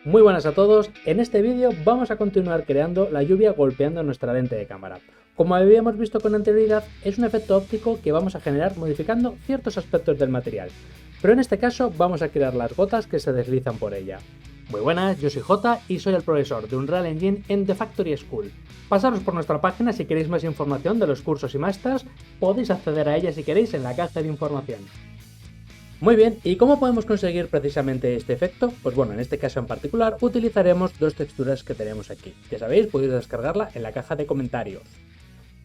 Muy buenas a todos, en este vídeo vamos a continuar creando la lluvia golpeando nuestra lente de cámara. Como habíamos visto con anterioridad, es un efecto óptico que vamos a generar modificando ciertos aspectos del material, pero en este caso vamos a crear las gotas que se deslizan por ella. Muy buenas, yo soy Jota y soy el profesor de Unreal Engine en The Factory School. Pasaros por nuestra página si queréis más información de los cursos y másters, podéis acceder a ella si queréis en la caja de información. Muy bien, ¿y cómo podemos conseguir precisamente este efecto? Pues bueno, en este caso en particular utilizaremos dos texturas que tenemos aquí. Ya sabéis, podéis descargarla en la caja de comentarios.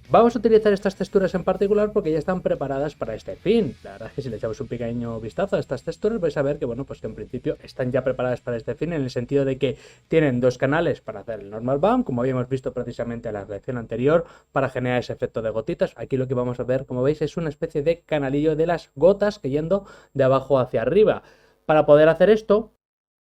Vamos a utilizar estas texturas en particular porque ya están preparadas para este fin. La verdad es que si le echamos un pequeño vistazo a estas texturas vais a ver que, bueno, pues que en principio están ya preparadas para este fin, en el sentido de que tienen dos canales para hacer el normal bump, como habíamos visto precisamente en la lección anterior, para generar ese efecto de gotitas. Aquí lo que vamos a ver, como veis, es una especie de canalillo de las gotas cayendo de abajo hacia arriba. Para poder hacer esto,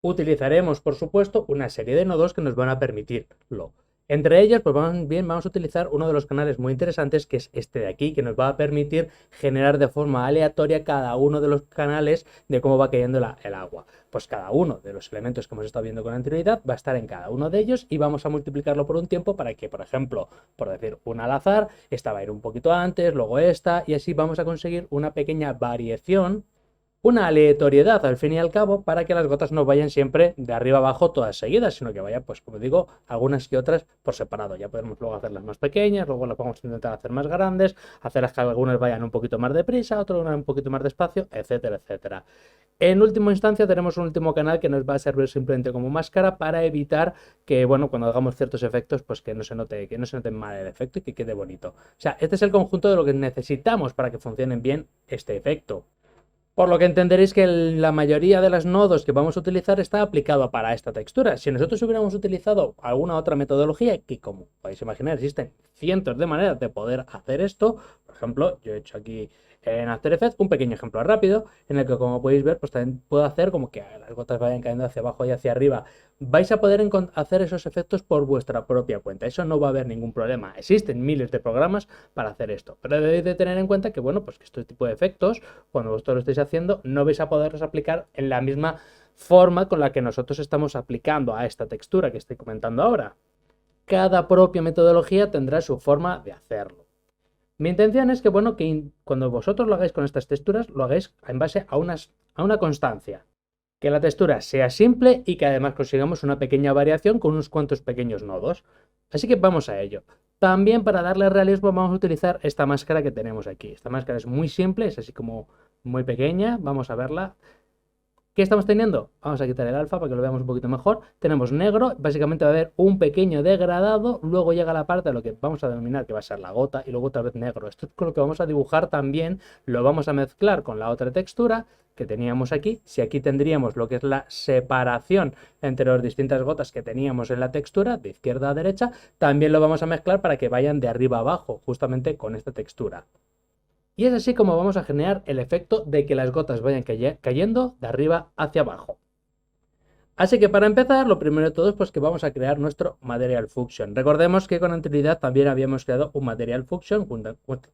utilizaremos, por supuesto, una serie de nodos que nos van a permitirlo. Entre ellos, pues vamos a utilizar uno de los canales muy interesantes, que es este de aquí, que nos va a permitir generar de forma aleatoria cada uno de los canales de cómo va cayendo el agua. Pues cada uno de los elementos que hemos estado viendo con anterioridad va a estar en cada uno de ellos y vamos a multiplicarlo por un tiempo para que, por ejemplo, por decir una al azar, esta va a ir un poquito antes, luego esta, y así vamos a conseguir una pequeña variación, una aleatoriedad al fin y al cabo, para que las gotas no vayan siempre de arriba abajo todas seguidas, sino que vayan, pues como digo, algunas que otras por separado. Ya podemos luego hacerlas más pequeñas, luego las vamos a intentar hacer más grandes, hacerlas que algunas vayan un poquito más deprisa, otras un poquito más despacio, etcétera, etcétera. En última instancia tenemos un último canal que nos va a servir simplemente como máscara para evitar que, bueno, cuando hagamos ciertos efectos, pues que no se note mal el efecto y que quede bonito. O sea, este es el conjunto de lo que necesitamos para que funcionen bien este efecto. Por lo que entenderéis que la mayoría de los nodos que vamos a utilizar está aplicado para esta textura. Si nosotros hubiéramos utilizado alguna otra metodología, que como podéis imaginar existen cientos de maneras de poder hacer esto, por ejemplo, yo he hecho aquí en After Effects un pequeño ejemplo rápido, en el que, como podéis ver, pues también puedo hacer como que las gotas vayan cayendo hacia abajo y hacia arriba. Vais a poder hacer esos efectos por vuestra propia cuenta, eso no va a haber ningún problema. Existen miles de programas para hacer esto, pero debéis de tener en cuenta que, bueno, pues que este tipo de efectos, cuando vosotros lo estéis haciendo, no vais a poderlos aplicar en la misma forma con la que nosotros estamos aplicando a esta textura que estoy comentando ahora. Cada propia metodología tendrá su forma de hacerlo. Mi intención es que, bueno, que cuando vosotros lo hagáis con estas texturas, lo hagáis en base a una constancia. Que la textura sea simple y que además consigamos una pequeña variación con unos cuantos pequeños nodos. Así que vamos a ello. También, para darle realismo, vamos a utilizar esta máscara que tenemos aquí. Esta máscara es muy simple, es así como muy pequeña. Vamos a verla. ¿Qué estamos teniendo? Vamos a quitar el alfa para que lo veamos un poquito mejor. Tenemos negro, básicamente va a haber un pequeño degradado, luego llega la parte de lo que vamos a denominar que va a ser la gota, y luego otra vez negro. Esto es con lo que vamos a dibujar también, lo vamos a mezclar con la otra textura que teníamos aquí. Si aquí tendríamos lo que es la separación entre las distintas gotas que teníamos en la textura, de izquierda a derecha, también lo vamos a mezclar para que vayan de arriba a abajo, justamente con esta textura. Y es así como vamos a generar el efecto de que las gotas vayan cayendo de arriba hacia abajo. Así que, para empezar, lo primero de todo es pues que vamos a crear nuestro Material Function. Recordemos que con anterioridad también habíamos creado un Material Function,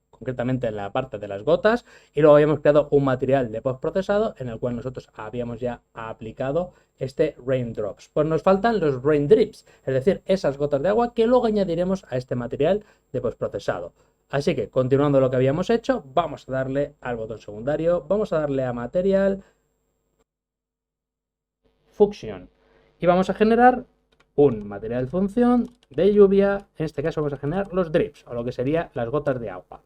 concretamente en la parte de las gotas, y luego habíamos creado un material de postprocesado en el cual nosotros habíamos ya aplicado este Raindrops. Pues nos faltan los Raindrips, es decir, esas gotas de agua que luego añadiremos a este material de postprocesado. Así que, continuando lo que habíamos hecho, vamos a darle al botón secundario, vamos a darle a Material Function y vamos a generar un material función de lluvia. En este caso vamos a generar los drips, o lo que serían las gotas de agua.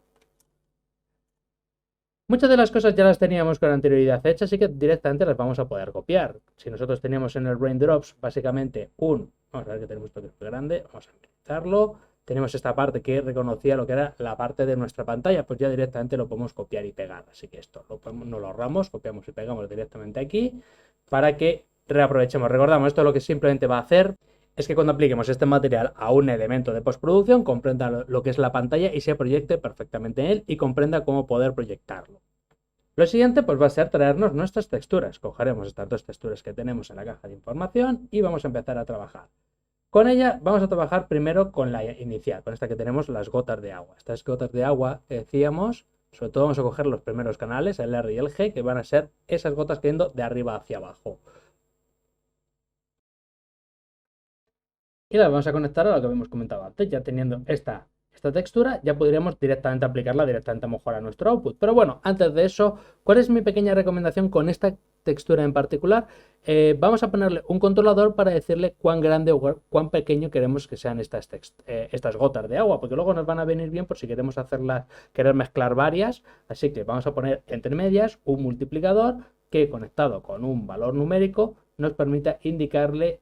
Muchas de las cosas ya las teníamos con anterioridad hechas, así que directamente las vamos a poder copiar. Si nosotros teníamos en el Raindrops básicamente vamos a ver que tenemos esto que es muy grande, vamos a minimizarlo. Tenemos esta parte que reconocía lo que era la parte de nuestra pantalla, pues ya directamente lo podemos copiar y pegar. Así que esto no lo ahorramos, copiamos y pegamos directamente aquí para que reaprovechemos. Recordamos, esto lo que simplemente va a hacer es que cuando apliquemos este material a un elemento de postproducción, comprenda lo que es la pantalla y se proyecte perfectamente en él y comprenda cómo poder proyectarlo. Lo siguiente pues va a ser traernos nuestras texturas. Cogeremos estas dos texturas que tenemos en la caja de información y vamos a empezar a trabajar. Con ella vamos a trabajar primero con la inicial, con esta que tenemos, las gotas de agua. Estas gotas de agua que decíamos, sobre todo vamos a coger los primeros canales, el R y el G, que van a ser esas gotas cayendo de arriba hacia abajo. y la vamos a conectar a lo que habíamos comentado antes. Ya teniendo esta textura, ya podríamos directamente aplicarla directamente a mejor a nuestro output. Pero bueno, antes de eso, ¿cuál es mi pequeña recomendación con esta textura en particular? Vamos a ponerle un controlador para decirle cuán grande o cuán pequeño queremos que sean estas gotas de agua, porque luego nos van a venir bien por si queremos querer mezclar varias. Así que vamos a poner entre medias un multiplicador que, conectado con un valor numérico, nos permita indicarle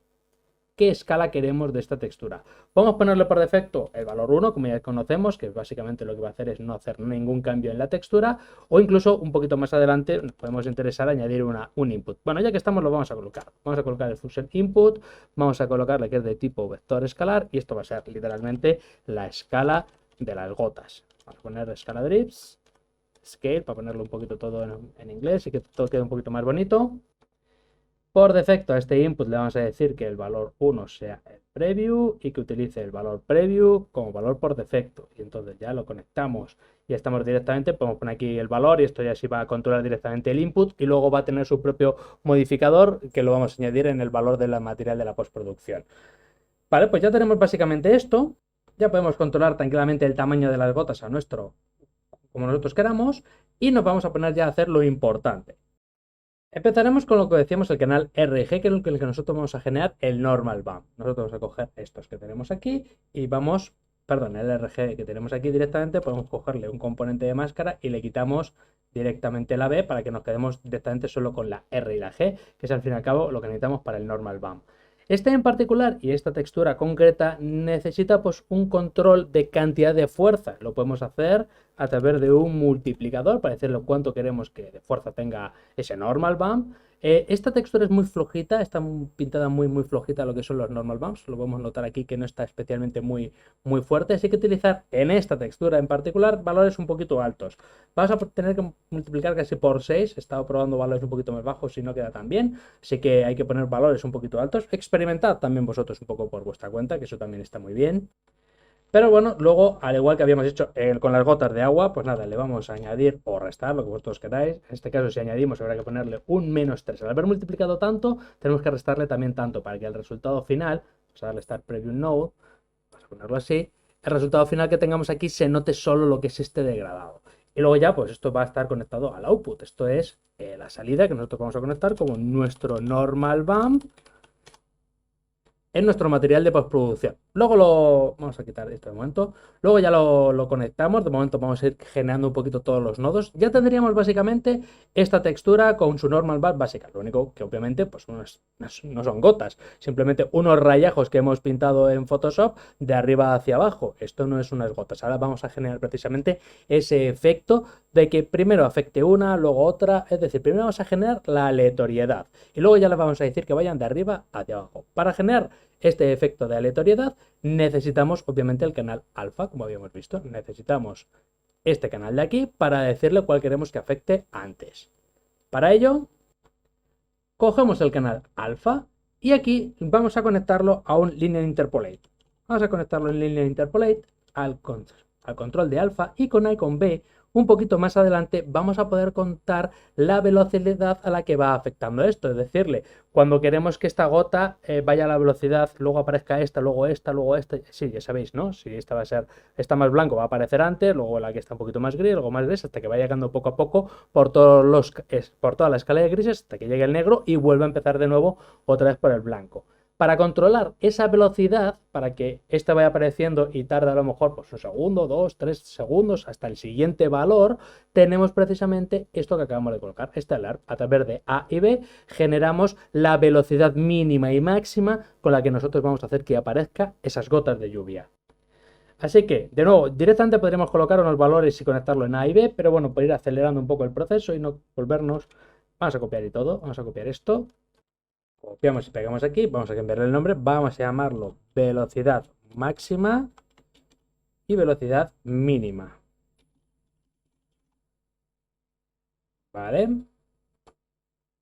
qué escala queremos de esta textura. Vamos a ponerle por defecto el valor 1, como ya conocemos, que básicamente lo que va a hacer es no hacer ningún cambio en la textura, o incluso un poquito más adelante nos podemos interesar añadir un input. Bueno, ya que estamos lo vamos a colocar. Vamos a colocar el function input, vamos a colocarle que es de tipo vector escalar, y esto va a ser literalmente la escala de las gotas. Vamos a poner escala drips, scale, para ponerlo un poquito todo en inglés y que todo quede un poquito más bonito. Por defecto a este input le vamos a decir que el valor 1 sea el preview y que utilice el valor preview como valor por defecto. Y entonces ya lo conectamos y estamos directamente, podemos poner aquí el valor y esto ya sí va a controlar directamente el input y luego va a tener su propio modificador que lo vamos a añadir en el valor del material de la postproducción. Vale, pues ya tenemos básicamente esto. Ya podemos controlar tranquilamente el tamaño de las gotas como nosotros queramos y nos vamos a poner ya a hacer lo importante. Empezaremos con lo que decíamos el canal RG, que es el que nosotros vamos a generar el normal bump. Nosotros vamos a coger estos que tenemos aquí y vamos, perdón, el RG que tenemos aquí directamente, podemos cogerle un componente de máscara y le quitamos directamente la B para que nos quedemos directamente solo con la R y la G, que es al fin y al cabo lo que necesitamos para el normal bump. Este en particular y esta textura concreta necesita pues un control de cantidad de fuerza. Lo podemos hacer a través de un multiplicador para decirle cuánto queremos que de fuerza tenga ese normal bump. Esta textura es muy flojita, está pintada muy flojita lo que son los normal bumps. Lo podemos notar aquí que no está especialmente muy fuerte. Así que utilizar en esta textura en particular valores un poquito altos. Vamos a tener que multiplicar casi por 6. He estado probando valores un poquito más bajos y no queda tan bien. Así que hay que poner valores un poquito altos. Experimentad también vosotros un poco por vuestra cuenta, que eso también está muy bien. Pero bueno, luego, al igual que habíamos hecho con las gotas de agua, pues nada, le vamos a añadir o restar lo que vosotros queráis. En este caso, si añadimos, habrá que ponerle un -3. Al haber multiplicado tanto, tenemos que restarle también tanto para que el resultado final, vamos a darle Start Preview Node, vamos a ponerlo así, el resultado final que tengamos aquí se note solo lo que es este degradado. Y luego ya, pues esto va a estar conectado al output. Esto es la salida que nosotros vamos a conectar como nuestro normal bump en nuestro material de postproducción. Luego vamos a quitar esto de momento. Luego ya lo conectamos. De momento vamos a ir generando un poquito todos los nodos. Ya tendríamos básicamente esta textura con su normal bump básica. Lo único que obviamente pues no son gotas. Simplemente unos rayajos que hemos pintado en Photoshop de arriba hacia abajo. Esto no es unas gotas. Ahora vamos a generar precisamente ese efecto de que primero afecte una, luego otra. Es decir, primero vamos a generar la aleatoriedad. Y luego ya les vamos a decir que vayan de arriba hacia abajo. Para generar este efecto de aleatoriedad necesitamos obviamente el canal alfa, como habíamos visto. Necesitamos este canal de aquí para decirle cuál queremos que afecte antes. Para ello, cogemos el canal alfa y aquí vamos a conectarlo a un linear interpolate. Vamos a conectarlo en linear interpolate al control de alfa y con A y con B. Un poquito más adelante vamos a poder contar la velocidad a la que va afectando esto, es decirle, cuando queremos que esta gota vaya a la velocidad, luego aparezca esta, luego esta, sí, ya sabéis, ¿no? Si esta va a ser, está más blanco va a aparecer antes, luego la que está un poquito más gris, luego más gris, hasta que vaya llegando poco a poco por toda la escala de grises hasta que llegue el negro y vuelva a empezar de nuevo otra vez por el blanco. Para controlar esa velocidad, para que esta vaya apareciendo y tarde a lo mejor pues, un segundo, 2, 3 segundos hasta el siguiente valor, tenemos precisamente esto que acabamos de colocar, este alarm. A través de A y B generamos la velocidad mínima y máxima con la que nosotros vamos a hacer que aparezcan esas gotas de lluvia. Así que, de nuevo, directamente podríamos colocar unos valores y conectarlo en A y B, pero bueno, por ir acelerando un poco el proceso y no volvernos, vamos a copiar y todo, vamos a copiar esto. Copiamos y pegamos aquí, vamos a cambiarle el nombre, vamos a llamarlo velocidad máxima y velocidad mínima. ¿Vale?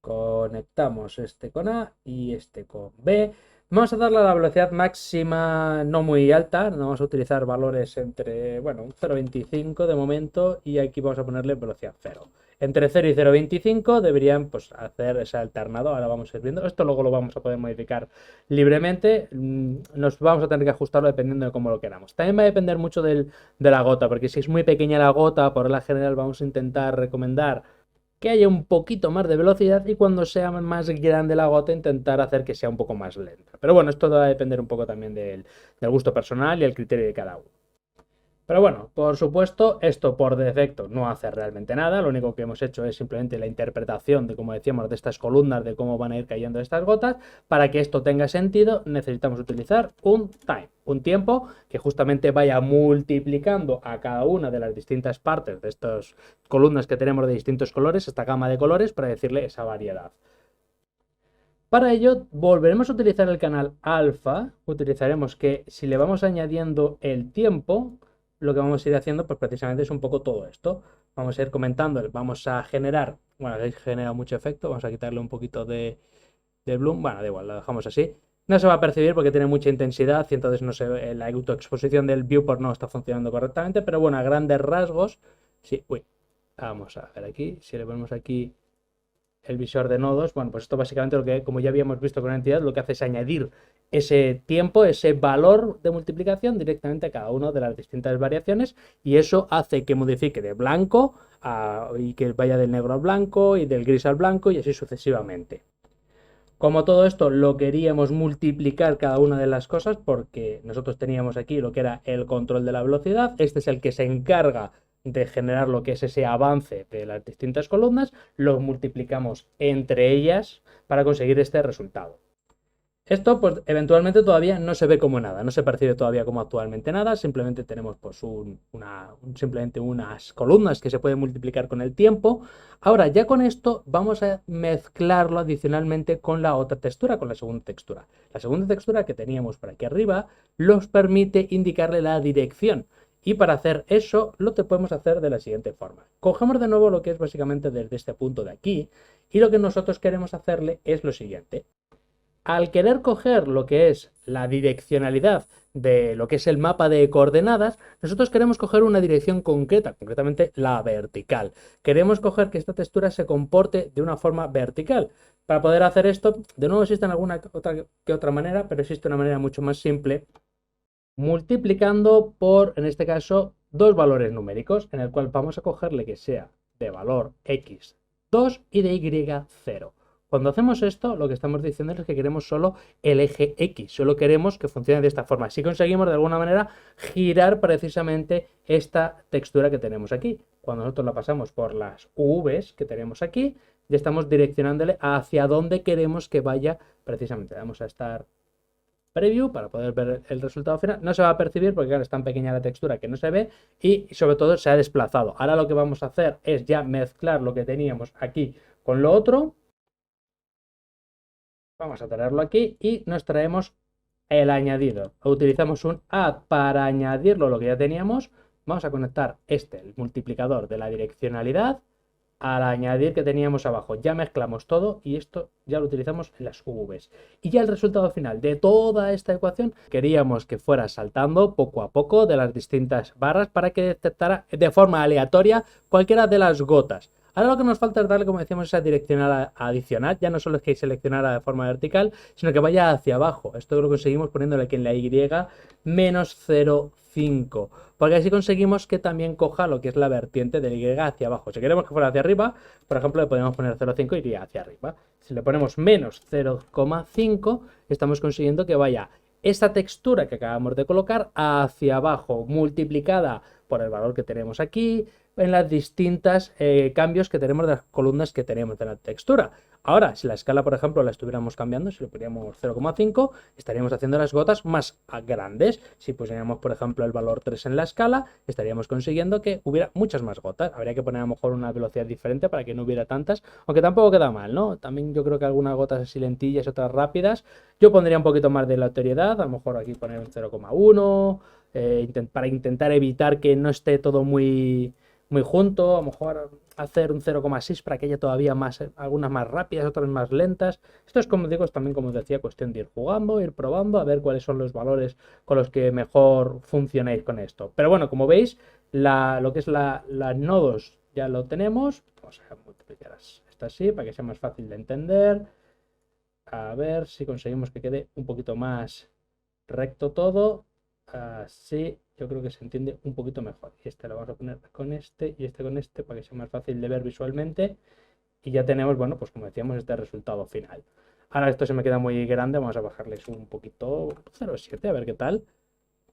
Conectamos este con A y este con B. Vamos a darle a la velocidad máxima no muy alta, no vamos a utilizar valores entre, bueno, un 0,25 de momento y aquí vamos a ponerle velocidad 0. Entre 0 y 0,25 deberían pues, hacer ese alternado, ahora vamos a ir viendo. Esto luego lo vamos a poder modificar libremente, nos vamos a tener que ajustarlo dependiendo de cómo lo queramos. También va a depender mucho de la gota, porque si es muy pequeña la gota, por la general vamos a intentar recomendar que haya un poquito más de velocidad y cuando sea más grande la gota intentar hacer que sea un poco más lenta. Pero bueno, esto va a depender un poco también del gusto personal y el criterio de cada uno. Pero bueno, por supuesto, esto por defecto no hace realmente nada, lo único que hemos hecho es simplemente la interpretación de, como decíamos, de estas columnas, de cómo van a ir cayendo estas gotas. Para que esto tenga sentido, necesitamos utilizar un time, un tiempo que justamente vaya multiplicando a cada una de las distintas partes de estas columnas que tenemos de distintos colores, esta gama de colores, para decirle esa variedad. Para ello volveremos a utilizar el canal alfa, utilizaremos que si le vamos añadiendo el tiempo, lo que vamos a ir haciendo pues precisamente es un poco todo esto. Vamos a ir comentando, vamos a generar, bueno, aquí genera mucho efecto, vamos a quitarle un poquito de bloom, bueno, da igual, lo dejamos así. No se va a percibir porque tiene mucha intensidad y entonces no se ve, la autoexposición del viewport no está funcionando correctamente, pero bueno, a grandes rasgos, sí, uy, vamos a ver aquí, si le ponemos aquí el visor de nodos, bueno, pues esto básicamente lo que, como ya habíamos visto con la entidad, lo que hace es añadir ese tiempo, ese valor de multiplicación directamente a cada una de las distintas variaciones y eso hace que modifique de blanco y que vaya del negro al blanco y del gris al blanco y así sucesivamente. Como todo esto lo queríamos multiplicar cada una de las cosas porque nosotros teníamos aquí lo que era el control de la velocidad, este es el que se encarga de generar lo que es ese avance de las distintas columnas, lo multiplicamos entre ellas para conseguir este resultado. Esto pues eventualmente todavía no se ve como nada, no se percibe todavía como actualmente nada, simplemente tenemos pues simplemente unas columnas que se pueden multiplicar con el tiempo. Ahora ya con esto vamos a mezclarlo adicionalmente con la otra textura, con la segunda textura. La segunda textura que teníamos por aquí arriba nos permite indicarle la dirección. Y para hacer eso lo que podemos hacer de la siguiente forma. Cogemos de nuevo lo que es básicamente desde este punto de aquí y lo que nosotros queremos hacerle es lo siguiente. Al querer coger lo que es la direccionalidad de lo que es el mapa de coordenadas, nosotros queremos coger una dirección concreta, concretamente la vertical. Queremos coger que esta textura se comporte de una forma vertical. Para poder hacer esto, de nuevo existe alguna otra manera, pero existe una manera mucho más simple, multiplicando por, en este caso, dos valores numéricos, en el cual vamos a cogerle que sea de valor x 2 y de y 0. Cuando hacemos esto, lo que estamos diciendo es que queremos solo el eje X, solo queremos que funcione de esta forma. Si conseguimos de alguna manera girar precisamente esta textura que tenemos aquí. Cuando nosotros la pasamos por las UVs que tenemos aquí, ya estamos direccionándole hacia dónde queremos que vaya precisamente. Vamos a estar preview para poder ver el resultado final. No se va a percibir porque claro, es tan pequeña la textura que no se ve y sobre todo se ha desplazado. Ahora lo que vamos a hacer es ya mezclar lo que teníamos aquí con lo otro. Vamos a tenerlo aquí y nos traemos el añadido. Utilizamos un add para añadirlo lo que ya teníamos. Vamos a conectar el multiplicador de la direccionalidad al añadir que teníamos abajo. Ya mezclamos todo y esto ya lo utilizamos en las UVs. Y ya el resultado final de toda esta ecuación queríamos que fuera saltando poco a poco de las distintas barras para que detectara de forma aleatoria cualquiera de las gotas. Ahora lo que nos falta es darle, como decíamos, esa direccional adicional. Ya no solo es que seleccionara de forma vertical, sino que vaya hacia abajo. Esto lo conseguimos poniéndole aquí en la Y menos 0,5. Porque así conseguimos que también coja lo que es la vertiente del Y hacia abajo. Si queremos que fuera hacia arriba, por ejemplo, le podemos poner 0,5 y iría hacia arriba. Si le ponemos menos 0,5, estamos consiguiendo que vaya esta textura que acabamos de colocar hacia abajo, multiplicada por el valor que tenemos aquí, en las distintas cambios que tenemos de las columnas que tenemos de la textura. Ahora, si la escala, por ejemplo, la estuviéramos cambiando, si le pusiéramos 0,5, estaríamos haciendo las gotas más grandes. Si pusiéramos, por ejemplo, el valor 3 en la escala, estaríamos consiguiendo que hubiera muchas más gotas. Habría que poner a lo mejor una velocidad diferente para que no hubiera tantas, aunque tampoco queda mal, ¿no? También yo creo que algunas gotas así lentillas, otras rápidas. Yo pondría un poquito más de aleatoriedad, a lo mejor aquí poner un 0,1, para intentar evitar que no esté todo muy muy junto, a lo mejor hacer un 0,6 para que haya todavía más, algunas más rápidas, otras más lentas. Esto es, como digo, es también, como os decía, cuestión de ir jugando, ir probando, a ver cuáles son los valores con los que mejor funcionéis con esto. Pero bueno, como veis, lo que es las nodos ya lo tenemos. Vamos a multiplicar esto así para que sea más fácil de entender. A ver si conseguimos que quede un poquito más recto todo. Así yo creo que se entiende un poquito mejor. Y este lo vamos a poner con este y este con este para que sea más fácil de ver visualmente. Y ya tenemos, bueno, pues como decíamos, este resultado final. Ahora esto se me queda muy grande, vamos a bajarles un poquito 0,7 a ver qué tal.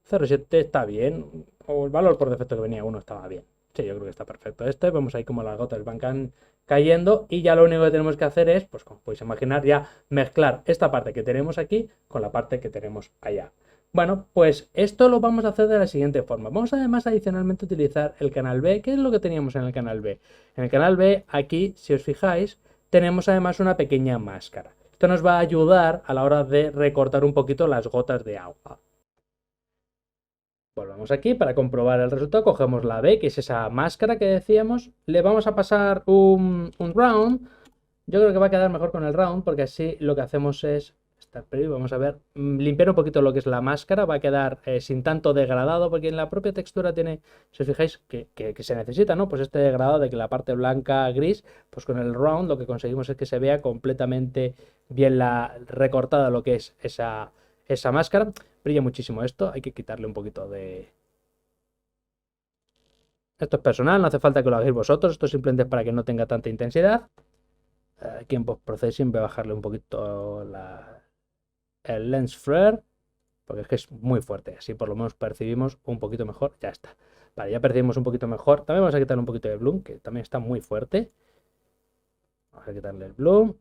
0,7 está bien, o el valor por defecto que venía uno estaba bien. Sí, yo creo que está perfecto este. Vemos ahí como las gotas van cayendo y ya lo único que tenemos que hacer es, pues como podéis imaginar, ya mezclar esta parte que tenemos aquí con la parte que tenemos allá. Bueno, pues esto lo vamos a hacer de la siguiente forma. Vamos además adicionalmente a utilizar el canal B. ¿Qué es lo que teníamos en el canal B? En el canal B, aquí, si os fijáis, tenemos además una pequeña máscara. Esto nos va a ayudar a la hora de recortar un poquito las gotas de agua. Volvemos aquí para comprobar el resultado, cogemos la B, que es esa máscara que decíamos, le vamos a pasar un round. Yo creo que va a quedar mejor con el round porque así lo que hacemos es, vamos a ver, limpiar un poquito lo que es la máscara, va a quedar sin tanto degradado porque en la propia textura tiene, si os fijáis, que se necesita, ¿no? Pues este degradado de que la parte blanca gris, pues con el round lo que conseguimos es que se vea completamente bien recortada lo que es esa máscara. Brilla muchísimo esto, hay que quitarle un poquito de... Esto es personal, no hace falta que lo hagáis vosotros, esto simplemente es para que no tenga tanta intensidad. Aquí en post-processing voy a bajarle un poquito el lens flare, porque es que es muy fuerte, así por lo menos percibimos un poquito mejor, ya está. Vale, ya percibimos un poquito mejor, también vamos a quitarle un poquito de bloom, que también está muy fuerte. Vamos a quitarle el bloom.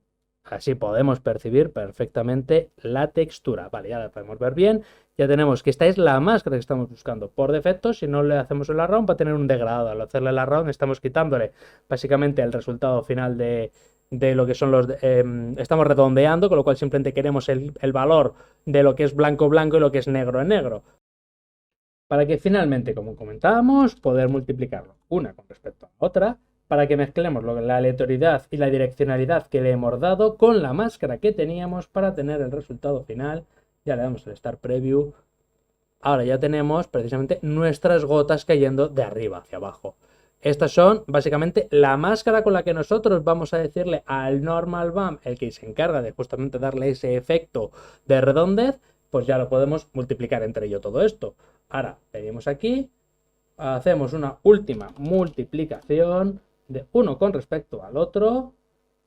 Así podemos percibir perfectamente la textura. Vale, ya la podemos ver bien. Ya tenemos que esta es la máscara que estamos buscando. Por defecto, si no le hacemos el round, va a tener un degradado. Al hacerle el round, estamos quitándole básicamente el resultado final de lo que son los... estamos redondeando, con lo cual simplemente queremos el valor de lo que es blanco blanco y lo que es negro en negro. Para que finalmente, como comentábamos, poder multiplicarlo una con respecto a la otra, para que mezclemos la aleatoriedad y la direccionalidad que le hemos dado con la máscara que teníamos para tener el resultado final. Ya le damos el Start Preview. Ahora ya tenemos precisamente nuestras gotas cayendo de arriba hacia abajo. Estas son básicamente la máscara con la que nosotros vamos a decirle al Normal Bump, el que se encarga de justamente darle ese efecto de redondez, pues ya lo podemos multiplicar entre ello todo esto. Ahora venimos aquí, hacemos una última multiplicación de uno con respecto al otro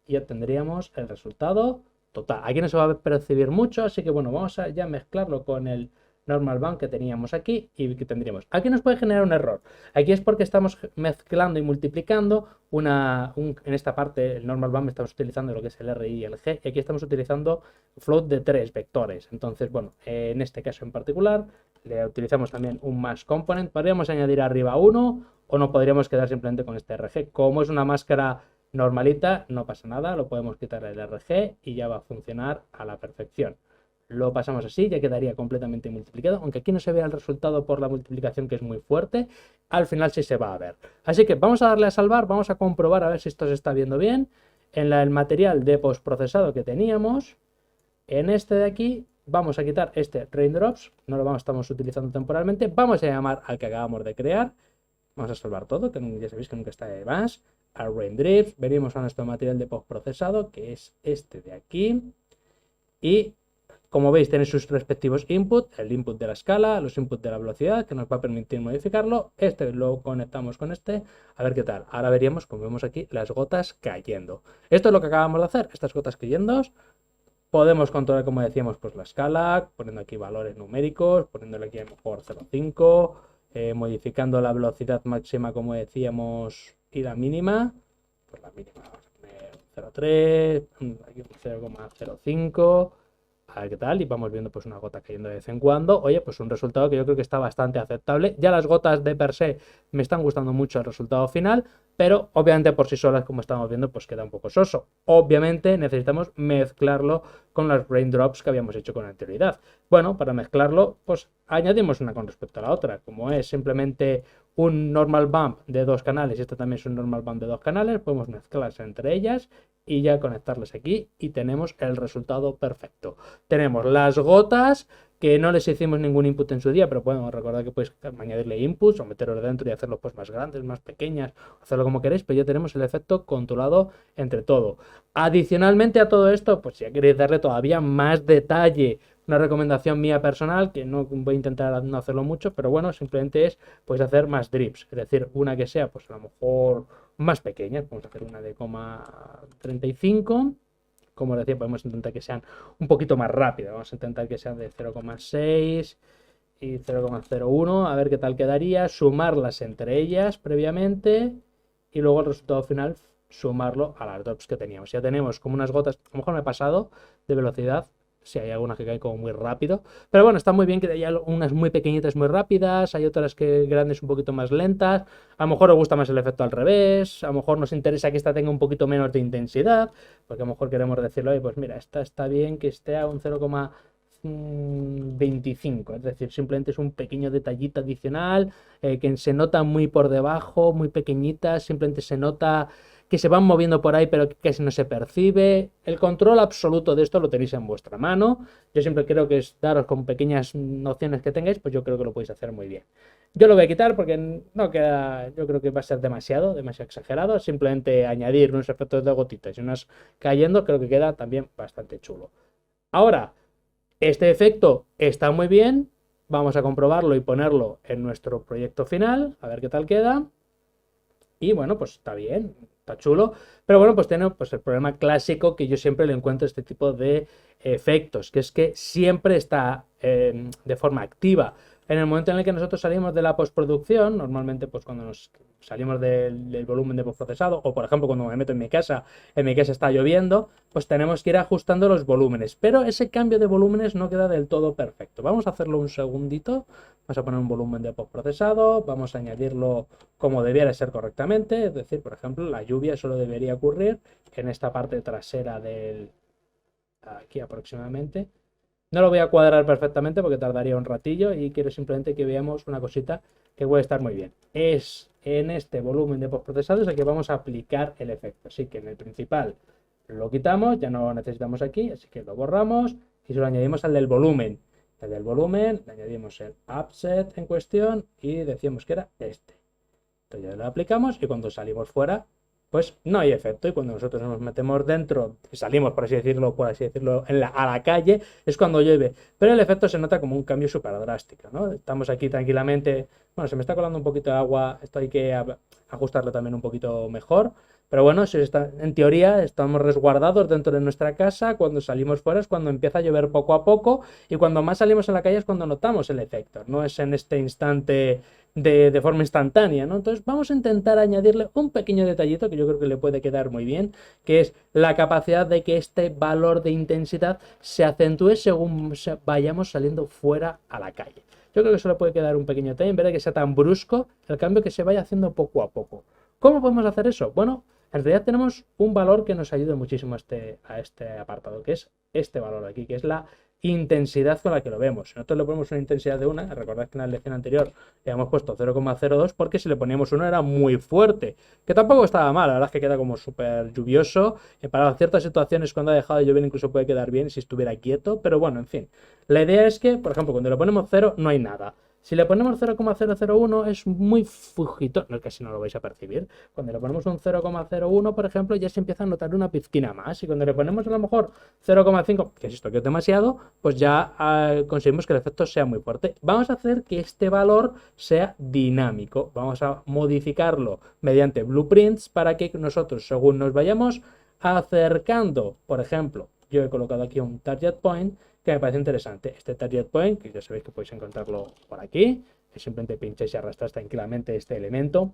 y ya tendríamos el resultado total. Aquí no se va a percibir mucho, así que bueno, vamos a ya mezclarlo con el normal bump que teníamos aquí y que tendríamos. Aquí nos puede generar un error. Aquí es porque estamos mezclando y multiplicando en esta parte, el normal bump, estamos utilizando lo que es el R y el G, y aquí estamos utilizando float de 3 vectores. Entonces, bueno, en este caso en particular, le utilizamos también un mask component. Podríamos añadir arriba uno o no podríamos quedar simplemente con este RG. Como es una máscara normalita, no pasa nada, lo podemos quitar el RG y ya va a funcionar a la perfección. Lo pasamos así, ya quedaría completamente multiplicado, aunque aquí no se vea el resultado por la multiplicación que es muy fuerte, al final sí se va a ver. Así que vamos a darle a salvar, vamos a comprobar a ver si esto se está viendo bien. En el material de postprocesado que teníamos, en este de aquí, vamos a quitar este Raindrops, no lo estamos utilizando temporalmente, vamos a llamar al que acabamos de crear, vamos a salvar todo, que ya sabéis que nunca está de más, a Raindrips, venimos a nuestro material de postprocesado, que es este de aquí, y como veis tiene sus respectivos inputs, el input de la escala, los inputs de la velocidad, que nos va a permitir modificarlo. Este lo conectamos con este, a ver qué tal. Ahora veríamos, como vemos aquí, las gotas cayendo. Esto es lo que acabamos de hacer, estas gotas cayendo. Podemos controlar, como decíamos, pues la escala, poniendo aquí valores numéricos, poniéndole aquí a lo mejor 0,5, modificando la velocidad máxima, como decíamos, y la mínima. Pues la mínima vamos a poner 0,3, aquí 0,05. A ver qué tal, y vamos viendo pues una gota cayendo de vez en cuando. Oye, pues un resultado que yo creo que está bastante aceptable. Ya las gotas de per se me están gustando mucho el resultado final, pero obviamente por sí solas, como estamos viendo, pues queda un poco soso. Obviamente necesitamos mezclarlo con las raindrops que habíamos hecho con anterioridad. Bueno, para mezclarlo, pues añadimos una con respecto a la otra, como es simplemente un normal bump de 2 canales y este también es un normal bump de 2 canales, podemos mezclarlas entre ellas y ya conectarlas aquí y tenemos el resultado perfecto. Tenemos las gotas que no les hicimos ningún input en su día, pero podemos recordar que podéis añadirle inputs o meterlos dentro y hacerlos pues más grandes, más pequeñas, hacerlo como queréis, pero ya tenemos el efecto controlado entre todo. Adicionalmente a todo esto, pues si queréis darle todavía más detalle, una recomendación mía personal, que no voy a intentar no hacerlo mucho, pero bueno, simplemente es pues hacer más drips, es decir, una que sea pues a lo mejor más pequeña, vamos a hacer una de 0,35, como os decía, podemos intentar que sean un poquito más rápidas, vamos a intentar que sean de 0,6 y 0,01, a ver qué tal quedaría, sumarlas entre ellas previamente y luego el resultado final sumarlo a las drops que teníamos. Ya tenemos como unas gotas, a lo mejor me he pasado de velocidad, si hay algunas que caen como muy rápido, pero bueno, está muy bien que haya unas muy pequeñitas muy rápidas, hay otras que grandes un poquito más lentas, a lo mejor os gusta más el efecto al revés, a lo mejor nos interesa que esta tenga un poquito menos de intensidad, porque a lo mejor queremos decirlo, oye, pues mira, esta está bien que esté a un 0,25, es decir, simplemente es un pequeño detallito adicional que se nota muy por debajo, muy pequeñitas, simplemente se nota que se van moviendo por ahí pero que casi no se percibe. El control absoluto de esto lo tenéis en vuestra mano. Yo siempre creo que es daros con pequeñas nociones que tengáis, pues yo creo que lo podéis hacer muy bien. Yo lo voy a quitar porque no queda, yo creo que va a ser demasiado exagerado. Simplemente añadir unos efectos de gotitas y unas cayendo, creo que queda también bastante chulo. Ahora, este efecto está muy bien. Vamos a comprobarlo y ponerlo en nuestro proyecto final, a ver qué tal queda. Y bueno, pues está bien, está chulo. Pero bueno, pues tiene pues, el problema clásico que yo siempre le encuentro a este tipo de efectos, que es que siempre está de forma activa. En el momento en el que nosotros salimos de la postproducción, normalmente pues cuando nos salimos del volumen de postprocesado, o por ejemplo cuando me meto en mi casa está lloviendo, pues tenemos que ir ajustando los volúmenes. Pero ese cambio de volúmenes no queda del todo perfecto. Vamos a hacerlo un segundito. Vamos a poner un volumen de postprocesado, vamos a añadirlo como debiera ser correctamente, es decir, por ejemplo, la lluvia solo debería ocurrir en esta parte trasera del... aquí aproximadamente. No lo voy a cuadrar perfectamente porque tardaría un ratillo y quiero simplemente que veamos una cosita que puede estar muy bien. Es en este volumen de postprocesados el que vamos a aplicar el efecto. Así que en el principal lo quitamos, ya no lo necesitamos aquí, así que lo borramos y se lo añadimos al del volumen. El del volumen, le añadimos el upset en cuestión y decíamos que era este. Entonces ya lo aplicamos y cuando salimos fuera, pues no hay efecto. Y cuando nosotros nos metemos dentro y salimos, por así decirlo, a la calle, es cuando llueve. Pero el efecto se nota como un cambio súper drástico, ¿no? Estamos aquí tranquilamente. Bueno, se me está colando un poquito de agua, esto hay que ajustarlo también un poquito mejor. Pero bueno, si está, en teoría estamos resguardados dentro de nuestra casa, cuando salimos fuera es cuando empieza a llover poco a poco y cuando más salimos en la calle es cuando notamos el efecto, no es en este instante de forma instantánea, ¿no? Entonces vamos a intentar añadirle un pequeño detallito que yo creo que le puede quedar muy bien, que es la capacidad de que este valor de intensidad se acentúe según vayamos saliendo fuera a la calle. Yo creo que eso le puede quedar un pequeño detalle, en vez de que sea tan brusco, el cambio que se vaya haciendo poco a poco. ¿Cómo podemos hacer eso? Bueno, en realidad tenemos un valor que nos ayuda muchísimo a este apartado, que es este valor aquí, que es la intensidad con la que lo vemos. Si nosotros le ponemos una intensidad de 1, recordad que en la lección anterior le habíamos puesto 0,02 porque si le poníamos 1 era muy fuerte, que tampoco estaba mal, la verdad es que queda como súper lluvioso, para ciertas situaciones cuando ha dejado de llover incluso puede quedar bien si estuviera quieto, pero bueno, en fin. La idea es que, por ejemplo, cuando le ponemos 0 no hay nada. Si le ponemos 0,001 es muy fugito, no, casi no lo vais a percibir. Cuando le ponemos un 0,01, por ejemplo, ya se empieza a notar una pizquina más. Y cuando le ponemos a lo mejor 0,5, que es esto que es demasiado, pues ya conseguimos que el efecto sea muy fuerte. Vamos a hacer que este valor sea dinámico. Vamos a modificarlo mediante blueprints para que nosotros, según nos vayamos acercando, por ejemplo, yo he colocado aquí un target point, que me parece interesante. Este target point, que ya sabéis que podéis encontrarlo por aquí, que simplemente pincháis y arrastráis tranquilamente este elemento.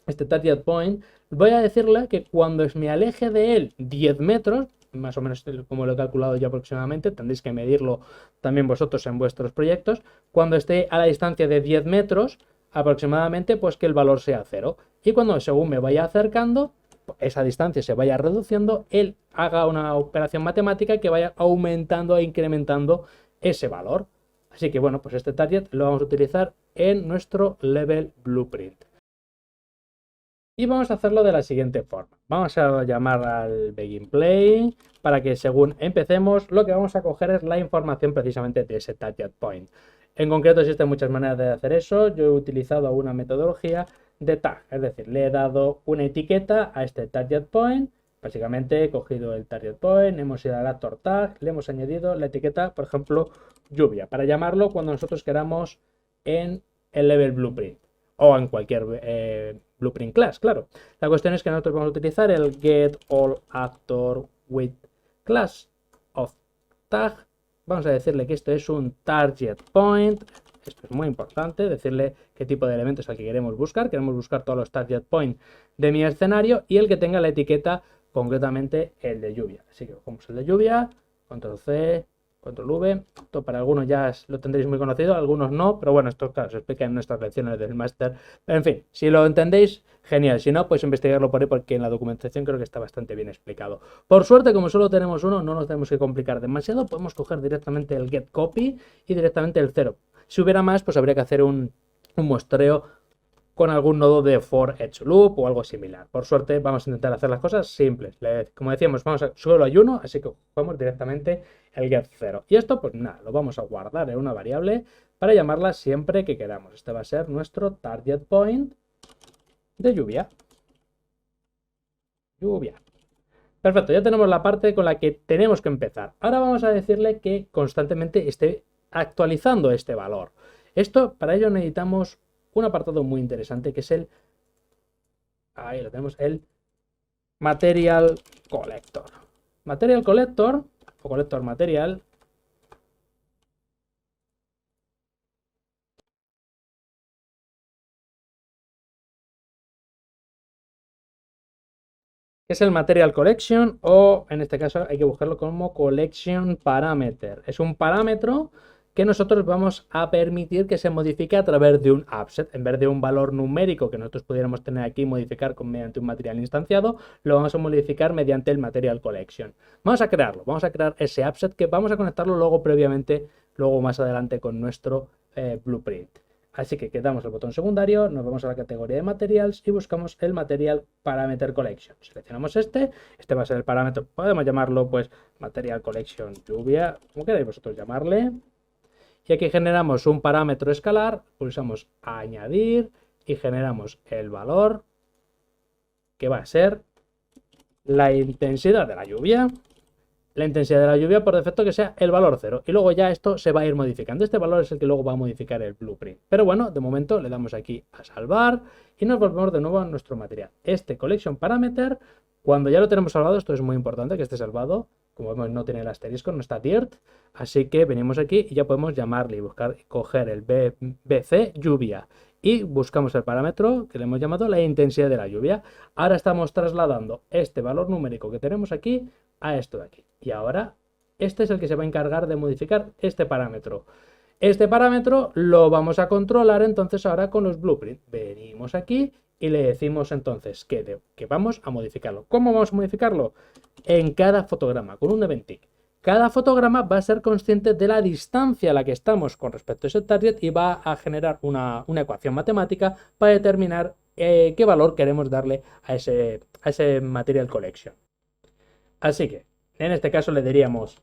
Este target point, voy a decirle que cuando me aleje de él 10 metros, más o menos como lo he calculado ya aproximadamente, tendréis que medirlo también vosotros en vuestros proyectos, cuando esté a la distancia de 10 metros aproximadamente, pues que el valor sea 0. Y cuando según me vaya acercando, esa distancia se vaya reduciendo, él haga una operación matemática que vaya aumentando e incrementando ese valor. Así que bueno, pues este target lo vamos a utilizar en nuestro level blueprint. Y vamos a hacerlo de la siguiente forma. Vamos a llamar al begin play para que según empecemos lo que vamos a coger es la información precisamente de ese target point. En concreto existen muchas maneras de hacer eso. Yo he utilizado una metodología de tag, es decir, le he dado una etiqueta a este target point. Básicamente he cogido el target point, hemos ido al actor tag, le hemos añadido la etiqueta, por ejemplo, lluvia, para llamarlo cuando nosotros queramos en el level blueprint o en cualquier blueprint class, claro. La cuestión es que nosotros vamos a utilizar el get all actor with class of tag. Vamos a decirle que esto es un target point. Esto es muy importante, decirle qué tipo de elementos es el que queremos buscar. Queremos buscar todos los target points de mi escenario y el que tenga la etiqueta, concretamente el de lluvia. Así que cogemos el de lluvia, control C, control V. Esto para algunos ya lo tendréis muy conocido, algunos no, pero bueno, esto claro, se explica en nuestras lecciones del máster. En fin, si lo entendéis, genial. Si no, pues investigarlo por ahí porque en la documentación creo que está bastante bien explicado. Por suerte, como solo tenemos uno, no nos tenemos que complicar demasiado. Podemos coger directamente el get copy y directamente el 0. Si hubiera más, pues habría que hacer un muestreo con algún nodo de for each loop o algo similar. Por suerte vamos a intentar hacer las cosas simples. Como decíamos, solo hay uno, así que cogemos directamente el get 0. Y esto, pues nada, lo vamos a guardar en una variable para llamarla siempre que queramos. Este va a ser nuestro target point de lluvia. Lluvia. Perfecto, ya tenemos la parte con la que tenemos que empezar. Ahora vamos a decirle que constantemente esté actualizando este valor. Para ello necesitamos un apartado muy interesante que es ahí lo tenemos, el Material Collector. Material Collector o Collector Material es el Material Collection o en este caso hay que buscarlo como Collection Parameter. Es un parámetro que nosotros vamos a permitir que se modifique a través de un offset. En vez de un valor numérico que nosotros pudiéramos tener aquí y modificar mediante un material instanciado, lo vamos a modificar mediante el Material Collection. Vamos a crearlo, vamos a crear ese offset que vamos a conectarlo luego más adelante con nuestro blueprint. Así que quedamos el botón secundario, nos vamos a la categoría de Materials y buscamos el Material Parameter Collection. Seleccionamos este va a ser el parámetro, podemos llamarlo pues Material Collection lluvia, como queráis vosotros llamarle. Y aquí generamos un parámetro escalar, pulsamos añadir y generamos el valor que va a ser la intensidad de la lluvia. La intensidad de la lluvia por defecto que sea el valor 0 y luego ya esto se va a ir modificando. Este valor es el que luego va a modificar el blueprint. Pero bueno, de momento le damos aquí a salvar y nos volvemos de nuevo a nuestro material. Este collection parameter, cuando ya lo tenemos salvado, esto es muy importante que esté salvado. Como vemos no tiene el asterisco, no está dirt, así que venimos aquí y ya podemos llamarle y coger el BC lluvia y buscamos el parámetro que le hemos llamado la intensidad de la lluvia. Ahora estamos trasladando este valor numérico que tenemos aquí a esto de aquí. Y ahora este es el que se va a encargar de modificar este parámetro. Este parámetro lo vamos a controlar entonces ahora con los blueprints. Venimos aquí y le decimos entonces que vamos a modificarlo. ¿Cómo vamos a modificarlo? En cada fotograma, con un event tick. Cada fotograma va a ser consciente de la distancia a la que estamos con respecto a ese target y va a generar una ecuación matemática para determinar qué valor queremos darle a ese material collection. Así que, en este caso le diríamos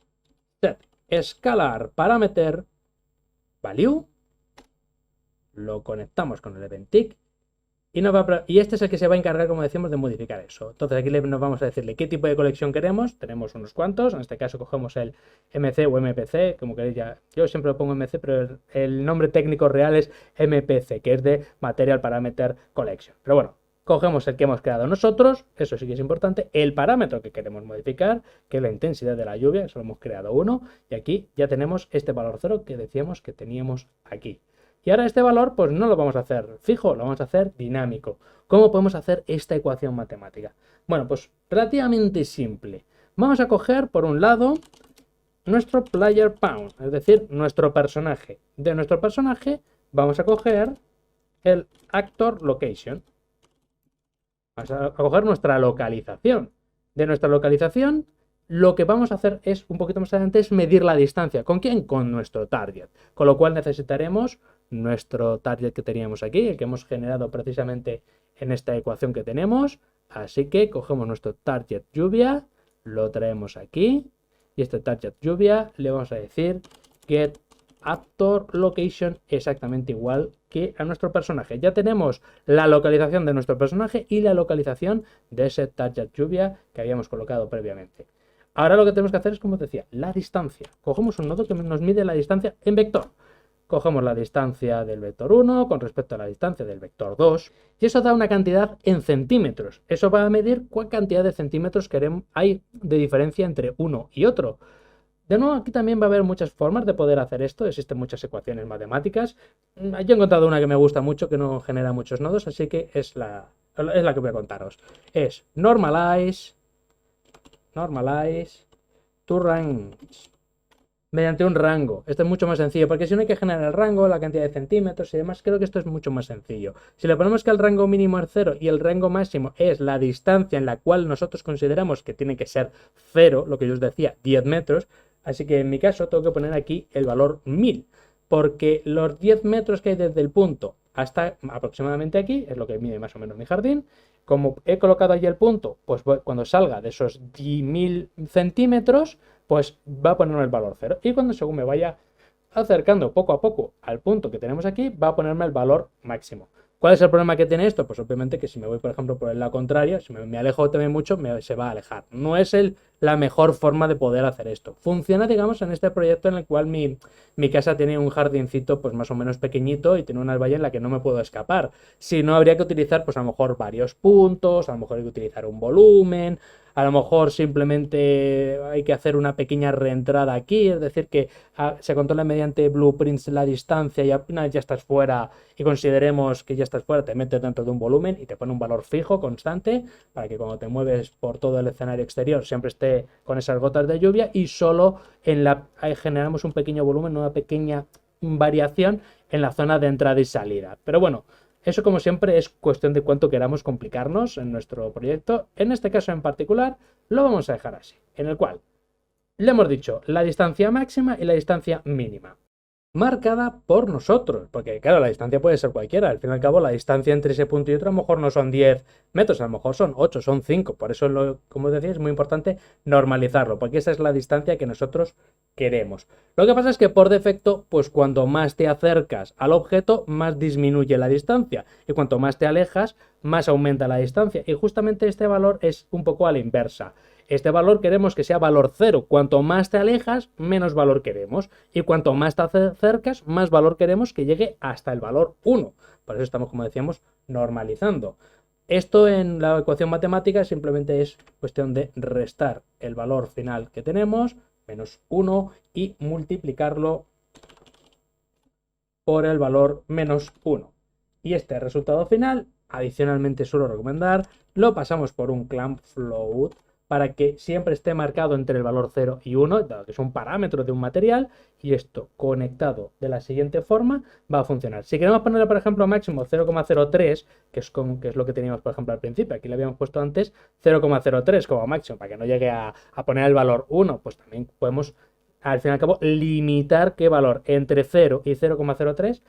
set scalar parameter value, lo conectamos con el event tick y este es el que se va a encargar, como decíamos, de modificar eso. Entonces aquí nos vamos a decirle qué tipo de colección queremos. Tenemos unos cuantos, en este caso cogemos el MC o MPC, como queréis ya. Yo siempre lo pongo MC, pero el nombre técnico real es MPC, que es de Material Parameter Collection. Pero bueno, cogemos el que hemos creado nosotros, eso sí que es importante, el parámetro que queremos modificar, que es la intensidad de la lluvia, eso lo hemos creado uno, y aquí ya tenemos este valor 0 que decíamos que teníamos aquí. Y ahora este valor pues no lo vamos a hacer fijo, lo vamos a hacer dinámico. ¿Cómo podemos hacer esta ecuación matemática? Bueno, pues relativamente simple. Vamos a coger por un lado nuestro player pawn, es decir, nuestro personaje. De nuestro personaje vamos a coger el actor location. Vamos a coger nuestra localización. De nuestra localización lo que vamos a hacer es, un poquito más adelante, es medir la distancia. ¿Con quién? Con nuestro target. Con lo cual necesitaremos nuestro target que teníamos aquí, el que hemos generado precisamente en esta ecuación que tenemos. Así que cogemos nuestro target lluvia, lo traemos aquí y este target lluvia le vamos a decir get actor location exactamente igual que a nuestro personaje. Ya tenemos la localización de nuestro personaje y la localización de ese target lluvia que habíamos colocado previamente. Ahora lo que tenemos que hacer es, como os decía, la distancia. Cogemos un nodo que nos mide la distancia en vector. Cogemos la distancia del vector 1 con respecto a la distancia del vector 2 y eso da una cantidad en centímetros. Eso va a medir cuál cantidad de centímetros hay de diferencia entre uno y otro. De nuevo, aquí también va a haber muchas formas de poder hacer esto, existen muchas ecuaciones matemáticas. Yo he encontrado una que me gusta mucho, que no genera muchos nodos, así que es la que voy a contaros. Es normalize to range mediante un rango. Esto es mucho más sencillo, porque si no hay que generar el rango, la cantidad de centímetros y demás, creo que esto es mucho más sencillo. Si le ponemos que el rango mínimo es 0 y el rango máximo es la distancia en la cual nosotros consideramos que tiene que ser 0, lo que yo os decía, 10 metros, así que en mi caso tengo que poner aquí el valor 1000, porque los 10 metros que hay desde el punto hasta aproximadamente aquí, es lo que mide más o menos mi jardín. Como he colocado allí el punto, pues cuando salga de esos 10.000 centímetros, pues va a ponerme el valor 0. Y cuando según me vaya acercando poco a poco al punto que tenemos aquí, va a ponerme el valor máximo. ¿Cuál es el problema que tiene esto? Pues obviamente que si me voy, por ejemplo, por el lado contrario, si me alejo también mucho, se va a alejar. No es la mejor forma de poder hacer esto. Funciona, digamos, en este proyecto en el cual mi casa tiene un jardincito pues más o menos pequeñito y tiene una valla en la que no me puedo escapar. Si no, habría que utilizar pues a lo mejor varios puntos, a lo mejor hay que utilizar un volumen, a lo mejor simplemente hay que hacer una pequeña reentrada aquí, es decir, que se controla mediante blueprints la distancia y apenas ya estás fuera y consideremos que ya estás fuera, te metes dentro de un volumen y te pone un valor fijo, constante, para que cuando te mueves por todo el escenario exterior siempre esté con esas gotas de lluvia y solo generamos un pequeño volumen, una pequeña variación en la zona de entrada y salida. Pero bueno, eso, como siempre, es cuestión de cuánto queramos complicarnos en nuestro proyecto. En este caso en particular, lo vamos a dejar así, en el cual le hemos dicho la distancia máxima y la distancia mínima, marcada por nosotros, porque claro, la distancia puede ser cualquiera, al fin y al cabo la distancia entre ese punto y otro a lo mejor no son 10 metros, a lo mejor son 8, son 5, por eso, como decía, es muy importante normalizarlo, porque esa es la distancia que nosotros queremos. Lo que pasa es que por defecto, pues cuando más te acercas al objeto, más disminuye la distancia, y cuanto más te alejas, más aumenta la distancia, y justamente este valor es un poco a la inversa. Este valor queremos que sea valor 0. Cuanto más te alejas, menos valor queremos. Y cuanto más te acercas, más valor queremos que llegue hasta el valor 1. Por eso estamos, como decíamos, normalizando. Esto en la ecuación matemática simplemente es cuestión de restar el valor final que tenemos, menos 1, y multiplicarlo por el valor menos 1. Y este resultado final, adicionalmente suelo recomendar, lo pasamos por un clamp float para que siempre esté marcado entre el valor 0 y 1, dado que es un parámetro de un material, y esto conectado de la siguiente forma va a funcionar. Si queremos ponerle, por ejemplo, máximo 0,03, que es lo que teníamos, por ejemplo, al principio, aquí le habíamos puesto antes 0,03 como máximo, para que no llegue a poner el valor 1, pues también podemos, al fin y al cabo, limitar qué valor entre 0 y 0,03,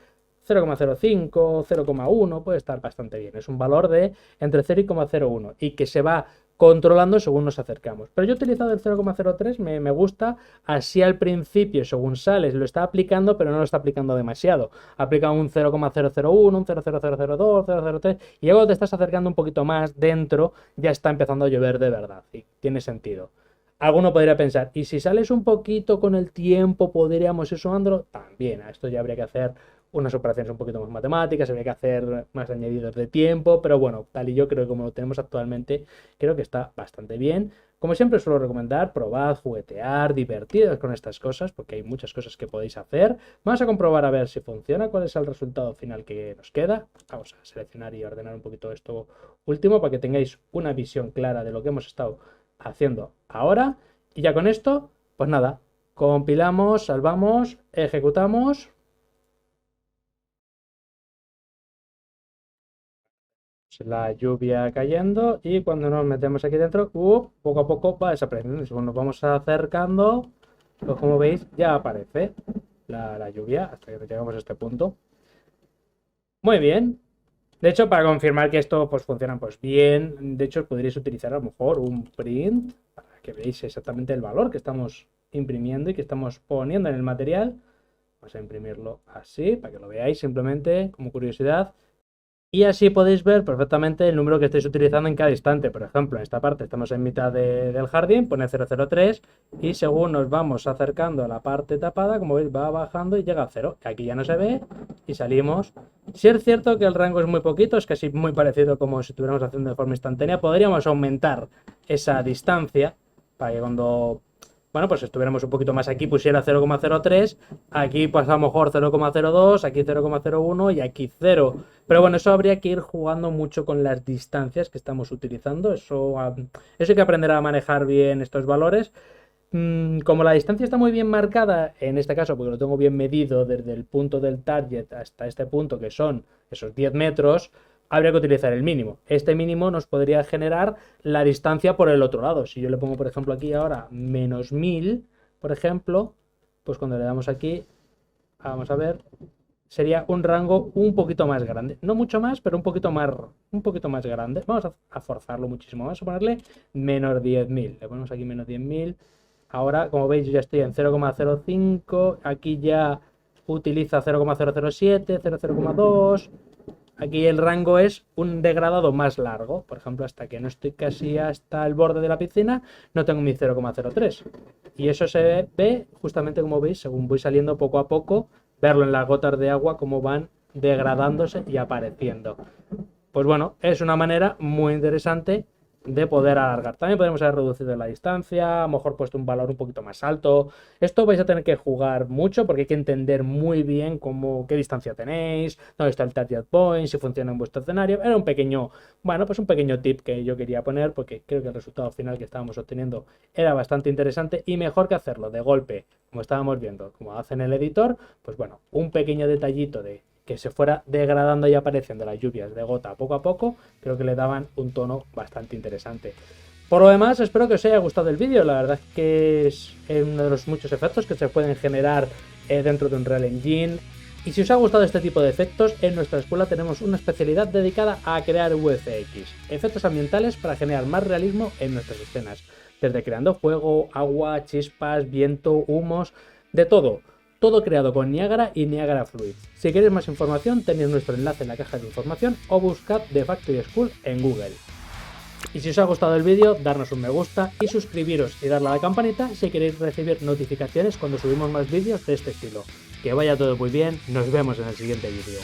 0,05, 0,1 puede estar bastante bien. Es un valor de entre 0 y 0,01 y que se va controlando según nos acercamos. Pero yo he utilizado el 0,03, me gusta, así al principio, según sales, lo está aplicando, pero no lo está aplicando demasiado. Aplica un 0,001, un 0,0002, 0,03, y luego te estás acercando un poquito más dentro, ya está empezando a llover de verdad, y tiene sentido. Alguno podría pensar, ¿y si sales un poquito con el tiempo podríamos ir sumándolo? También, a esto ya habría que hacer unas operaciones un poquito más matemáticas, habría que hacer más añadidos de tiempo, pero bueno, tal y yo creo que como lo tenemos actualmente, creo que está bastante bien. Como siempre suelo recomendar, probad, juguetear, divertidos con estas cosas, porque hay muchas cosas que podéis hacer. Vamos a comprobar a ver si funciona, cuál es el resultado final que nos queda. Vamos a seleccionar y ordenar un poquito esto último para que tengáis una visión clara de lo que hemos estado haciendo ahora. Y ya con esto, pues nada, compilamos, salvamos, ejecutamos. La lluvia cayendo y cuando nos metemos aquí dentro, poco a poco va desapareciendo. Y según nos vamos acercando, pues como veis ya aparece la lluvia hasta que llegamos a este punto. Muy bien, De hecho, para confirmar que esto pues funciona pues bien, de hecho podríais utilizar a lo mejor un print para que veáis exactamente el valor que estamos imprimiendo y que estamos poniendo en el material. Vamos a imprimirlo así para que lo veáis simplemente como curiosidad. Y así podéis ver perfectamente el número que estáis utilizando en cada instante. Por ejemplo, en esta parte estamos en mitad del jardín, pone 003 y según nos vamos acercando a la parte tapada, como veis, va bajando y llega a 0. Aquí ya no se ve y salimos. Si es cierto que el rango es muy poquito, es casi muy parecido como si estuviéramos haciendo de forma instantánea. Podríamos aumentar esa distancia para que cuando bueno, pues estuviéramos un poquito más aquí, pusiera 0,03, aquí pues a lo mejor 0,02, aquí 0,01 y aquí 0. Pero bueno, eso habría que ir jugando mucho con las distancias que estamos utilizando. Eso hay que aprender a manejar bien estos valores. Como la distancia está muy bien marcada, en este caso, porque lo tengo bien medido desde el punto del target hasta este punto, que son esos 10 metros, habría que utilizar el mínimo. Este mínimo nos podría generar la distancia por el otro lado. Si yo le pongo, por ejemplo, aquí ahora menos 1000, por ejemplo, pues cuando le damos aquí, vamos a ver, sería un rango un poquito más grande. No mucho más, pero un poquito más grande. Vamos a forzarlo muchísimo. Vamos a ponerle menos 10.000. Le ponemos aquí menos 10.000. Ahora, como veis, yo ya estoy en 0,05. Aquí ya utiliza 0,007, 0,02. Aquí el rango es un degradado más largo. Por ejemplo, hasta que no estoy casi hasta el borde de la piscina, no tengo mi 0,03. Y eso se ve justamente como veis, según voy saliendo poco a poco, verlo en las gotas de agua, cómo van degradándose y apareciendo. Pues bueno, es una manera muy interesante de poder alargar. También podemos haber reducido la distancia, a lo mejor puesto un valor un poquito más alto. Esto vais a tener que jugar mucho porque hay que entender muy bien qué distancia tenéis, dónde está el target point, si funciona en vuestro escenario. Era un pequeño, bueno, pues un pequeño tip que yo quería poner porque creo que el resultado final que estábamos obteniendo era bastante interesante y mejor que hacerlo de golpe, como estábamos viendo, como hace en el editor, pues bueno, un pequeño detallito de que se fuera degradando y apareciendo las lluvias de gota poco a poco, creo que le daban un tono bastante interesante. Por lo demás, espero que os haya gustado el vídeo. La verdad es que es uno de los muchos efectos que se pueden generar dentro de Unreal Engine. Y si os ha gustado este tipo de efectos, en nuestra escuela tenemos una especialidad dedicada a crear VFX, efectos ambientales para generar más realismo en nuestras escenas, desde creando fuego, agua, chispas, viento, humos, de todo. Todo creado con Niagara y Niagara Fluid. Si queréis más información, tenéis nuestro enlace en la caja de información o buscad The Factory School en Google. Y si os ha gustado el vídeo, darnos un me gusta y suscribiros y darle a la campanita si queréis recibir notificaciones cuando subimos más vídeos de este estilo. Que vaya todo muy bien, nos vemos en el siguiente vídeo.